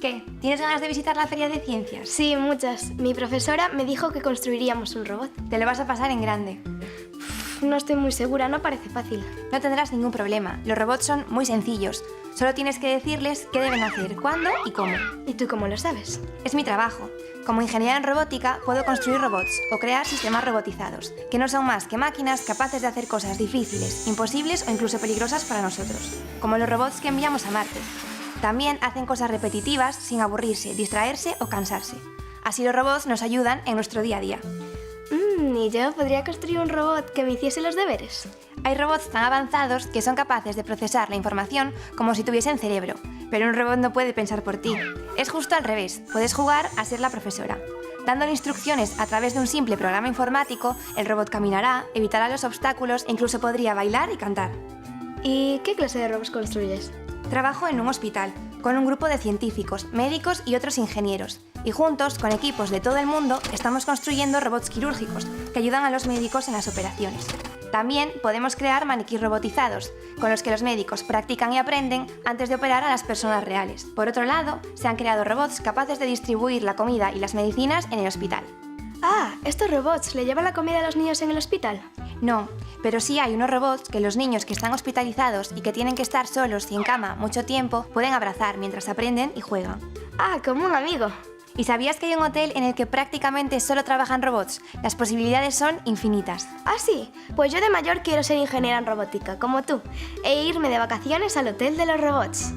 ¿Qué? ¿Tienes ganas de visitar la Feria de Ciencias? Sí, muchas. Mi profesora me dijo que construiríamos un robot. Te lo vas a pasar en grande. No estoy muy segura, no parece fácil. No tendrás ningún problema. Los robots son muy sencillos. Solo tienes que decirles qué deben hacer, cuándo y cómo. ¿Y tú cómo lo sabes? Es mi trabajo. Como ingeniera en robótica, puedo construir robots o crear sistemas robotizados, que no son más que máquinas capaces de hacer cosas difíciles, imposibles o incluso peligrosas para nosotros, como los robots que enviamos a Marte. También hacen cosas repetitivas sin aburrirse, distraerse o cansarse. Así los robots nos ayudan en nuestro día a día. ¿Y yo podría construir un robot que me hiciese los deberes? Hay robots tan avanzados que son capaces de procesar la información como si tuviesen cerebro, pero un robot no puede pensar por ti. Es justo al revés, puedes jugar a ser la profesora. Dándole instrucciones a través de un simple programa informático, el robot caminará, evitará los obstáculos e incluso podría bailar y cantar. ¿Y qué clase de robots construyes? Trabajo en un hospital, con un grupo de científicos, médicos y otros ingenieros. Y juntos, con equipos de todo el mundo, estamos construyendo robots quirúrgicos que ayudan a los médicos en las operaciones. También podemos crear maniquís robotizados, con los que los médicos practican y aprenden antes de operar a las personas reales. Por otro lado, se han creado robots capaces de distribuir la comida y las medicinas en el hospital. Ah, ¿estos robots le llevan la comida a los niños en el hospital? No, pero sí hay unos robots que los niños que están hospitalizados y que tienen que estar solos y en cama mucho tiempo pueden abrazar mientras aprenden y juegan. Ah, como un amigo. ¿Y sabías que hay un hotel en el que prácticamente solo trabajan robots? Las posibilidades son infinitas. Ah, sí. Pues yo de mayor quiero ser ingeniera en robótica, como tú, e irme de vacaciones al hotel de los robots.